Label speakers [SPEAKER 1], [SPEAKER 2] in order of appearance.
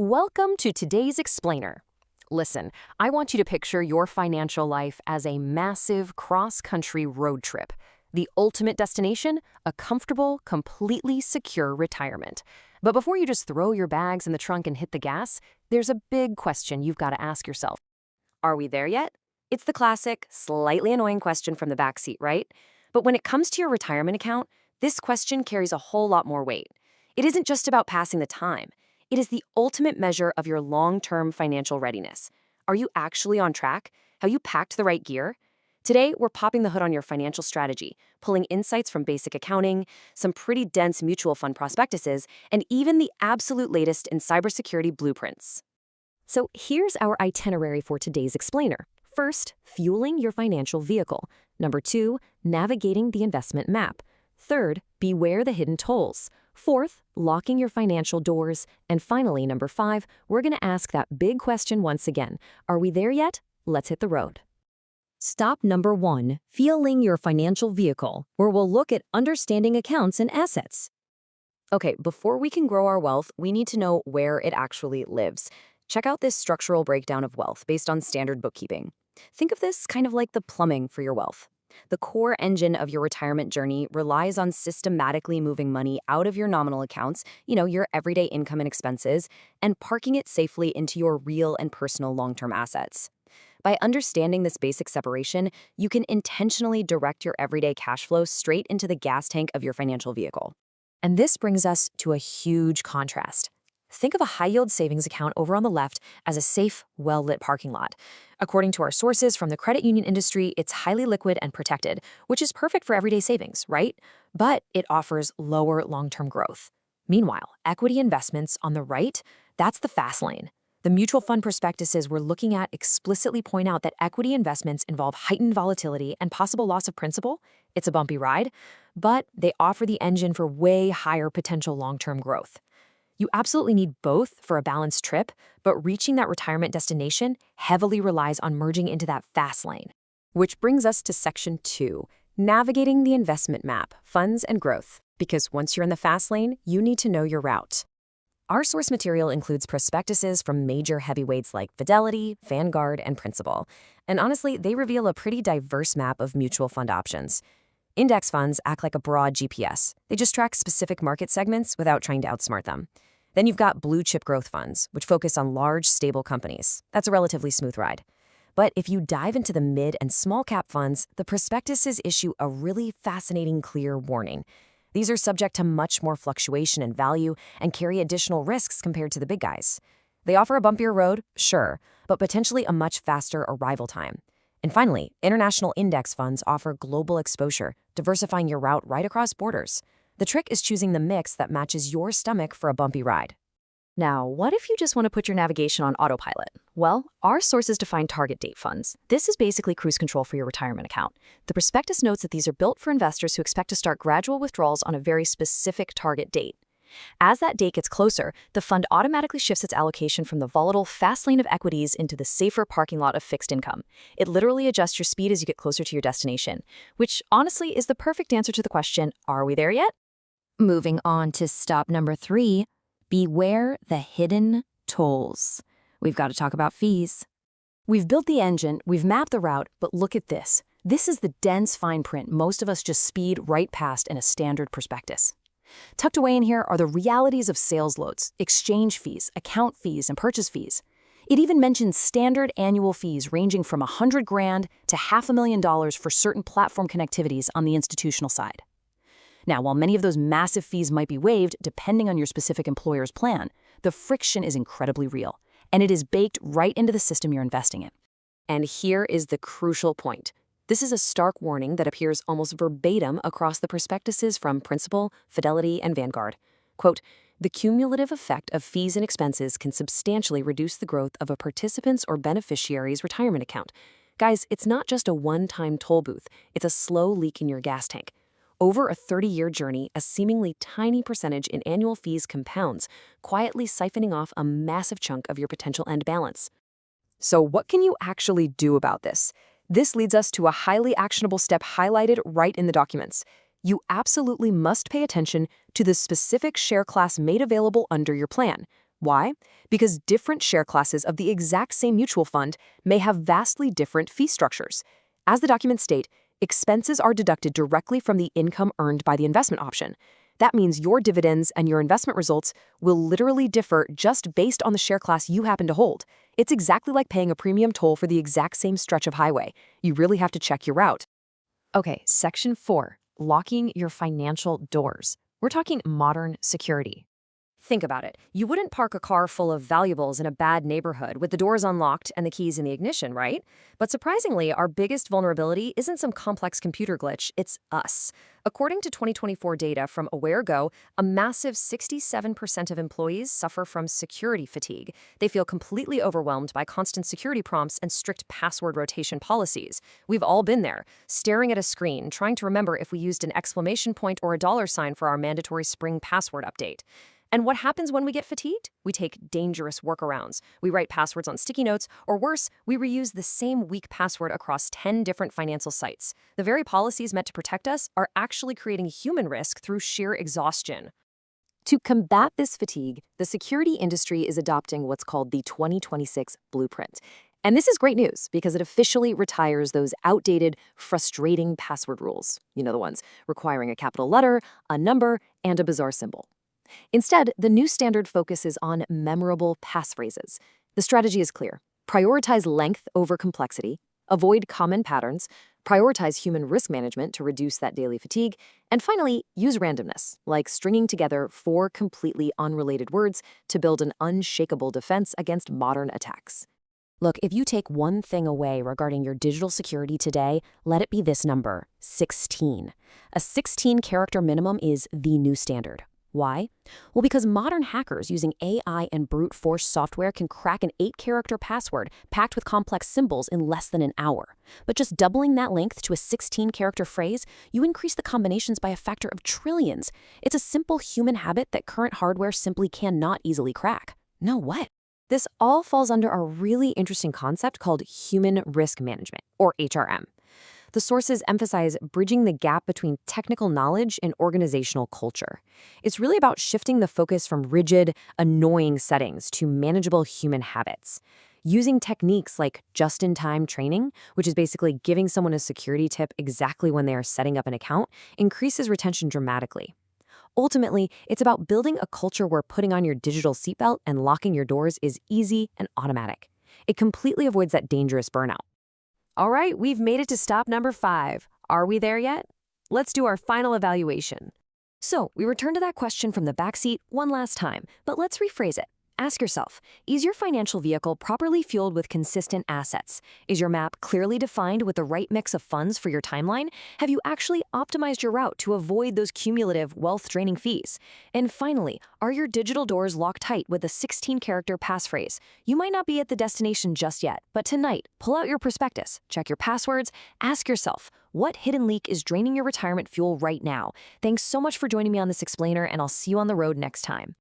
[SPEAKER 1] Welcome to today's explainer. Listen, I want you to picture your financial life as a massive cross-country road trip. The ultimate destination? A comfortable, completely secure retirement. But before you just throw your bags in the trunk and hit the gas, there's a big question you've got to ask yourself. Are we there yet? It's the classic, slightly annoying question from the backseat, right? But when it comes to your retirement account, this question carries a whole lot more weight. It isn't just about passing the time. It is the ultimate measure of your long-term financial readiness. Are you actually on track? Have you packed the right gear? Today, we're popping the hood on your financial strategy, pulling insights from basic accounting, some pretty dense mutual fund prospectuses, and even the absolute latest in cybersecurity blueprints. So here's our itinerary for today's explainer. First, fueling your financial vehicle. Number 2, navigating the investment map. Third, beware the hidden tolls. Fourth, locking your financial doors. And finally, number 5, we're going to ask that big question once again. Are we there yet? Let's hit the road. Stop number 1, fueling your financial vehicle, where we'll look at understanding accounts and assets. Okay, before we can grow our wealth, we need to know where it actually lives. Check out this structural breakdown of wealth based on standard bookkeeping. Think of this kind of like the plumbing for your wealth. The core engine of your retirement journey relies on systematically moving money out of your nominal accounts, your everyday income and expenses, and parking it safely into your real and personal long-term assets. By understanding this basic separation, you can intentionally direct your everyday cash flow straight into the gas tank of your financial vehicle. And this brings us to a huge contrast. Think of a high-yield savings account over on the left as a safe, well-lit parking lot. According to our sources from the credit union industry, it's highly liquid and protected, which is perfect for everyday savings, right? But it offers lower long-term growth. Meanwhile, equity investments on the right, that's the fast lane. The mutual fund prospectuses we're looking at explicitly point out that equity investments involve heightened volatility and possible loss of principal. It's a bumpy ride, but they offer the engine for way higher potential long-term growth. You absolutely need both for a balanced trip, but reaching that retirement destination heavily relies on merging into that fast lane. Which brings us to section 2, navigating the investment map, funds and growth. Because once you're in the fast lane, you need to know your route. Our source material includes prospectuses from major heavyweights like Fidelity, Vanguard, and Principal. And honestly, they reveal a pretty diverse map of mutual fund options. Index funds act like a broad GPS. They just track specific market segments without trying to outsmart them. Then you've got blue chip growth funds, which focus on large, stable companies. That's a relatively smooth ride. But if you dive into the mid and small cap funds, the prospectuses issue a really fascinating clear warning. These are subject to much more fluctuation in value and carry additional risks compared to the big guys. They offer a bumpier road, sure, but potentially a much faster arrival time. And finally, international index funds offer global exposure, diversifying your route right across borders. The trick is choosing the mix that matches your stomach for a bumpy ride. Now, what if you just want to put your navigation on autopilot? Well, our sources define target date funds. This is basically cruise control for your retirement account. The prospectus notes that these are built for investors who expect to start gradual withdrawals on a very specific target date. As that date gets closer, the fund automatically shifts its allocation from the volatile fast lane of equities into the safer parking lot of fixed income. It literally adjusts your speed as you get closer to your destination, which honestly is the perfect answer to the question, are we there yet? Moving on to stop number 3, beware the hidden tolls. We've got to talk about fees. We've built the engine, we've mapped the route, but look at this. This is the dense fine print most of us just speed right past in a standard prospectus. Tucked away in here are the realities of sales loads, exchange fees, account fees, and purchase fees. It even mentions standard annual fees ranging from $100,000 to $500,000 for certain platform connectivities on the institutional side. Now, while many of those massive fees might be waived depending on your specific employer's plan, the friction is incredibly real, and it is baked right into the system you're investing in. And here is the crucial point. This is a stark warning that appears almost verbatim across the prospectuses from Principal, Fidelity, and Vanguard. Quote, the cumulative effect of fees and expenses can substantially reduce the growth of a participant's or beneficiary's retirement account. Guys, it's not just a one-time toll booth. It's a slow leak in your gas tank. Over a 30-year journey, a seemingly tiny percentage in annual fees compounds, quietly siphoning off a massive chunk of your potential end balance. So what can you actually do about this? This leads us to a highly actionable step highlighted right in the documents. You absolutely must pay attention to the specific share class made available under your plan. Why? Because different share classes of the exact same mutual fund may have vastly different fee structures. As the documents state, expenses are deducted directly from the income earned by the investment option. That means your dividends and your investment results will literally differ just based on the share class you happen to hold. It's exactly like paying a premium toll for the exact same stretch of highway. You really have to check your route. Okay, Section 4, locking your financial doors. We're talking modern security. Think about it. You wouldn't park a car full of valuables in a bad neighborhood with the doors unlocked and the keys in the ignition, right? But surprisingly, our biggest vulnerability isn't some complex computer glitch, it's us. According to 2024 data from AwareGo, a massive 67% of employees suffer from security fatigue. They feel completely overwhelmed by constant security prompts and strict password rotation policies. We've all been there, staring at a screen, trying to remember if we used an exclamation point or a dollar sign for our mandatory spring password update. And what happens when we get fatigued? We take dangerous workarounds. We write passwords on sticky notes, or worse, we reuse the same weak password across 10 different financial sites. The very policies meant to protect us are actually creating human risk through sheer exhaustion. To combat this fatigue, the security industry is adopting what's called the 2026 Blueprint. And this is great news because it officially retires those outdated, frustrating password rules. You know the ones, requiring a capital letter, a number, and a bizarre symbol. Instead, the new standard focuses on memorable passphrases. The strategy is clear. Prioritize length over complexity, avoid common patterns, prioritize human risk management to reduce that daily fatigue, and finally, use randomness, like stringing together 4 completely unrelated words to build an unshakable defense against modern attacks. Look, if you take one thing away regarding your digital security today, let it be this number, 16. A 16-character minimum is the new standard. Why? Well, because modern hackers using AI and brute force software can crack an 8-character password packed with complex symbols in less than an hour. But just doubling that length to a 16-character phrase, you increase the combinations by a factor of trillions. It's a simple human habit that current hardware simply cannot easily crack. No, what? This all falls under a really interesting concept called human risk management, or HRM. The sources emphasize bridging the gap between technical knowledge and organizational culture. It's really about shifting the focus from rigid, annoying settings to manageable human habits. Using techniques like just-in-time training, which is basically giving someone a security tip exactly when they are setting up an account, increases retention dramatically. Ultimately, it's about building a culture where putting on your digital seatbelt and locking your doors is easy and automatic. It completely avoids that dangerous burnout. All right, we've made it to stop number 5. Are we there yet? Let's do our final evaluation. So, we return to that question from the backseat one last time, but let's rephrase it. Ask yourself, is your financial vehicle properly fueled with consistent assets? Is your map clearly defined with the right mix of funds for your timeline? Have you actually optimized your route to avoid those cumulative, wealth-draining fees? And finally, are your digital doors locked tight with a 16-character passphrase? You might not be at the destination just yet, but tonight, pull out your prospectus, check your passwords, ask yourself, what hidden leak is draining your retirement fuel right now? Thanks so much for joining me on this explainer, and I'll see you on the road next time.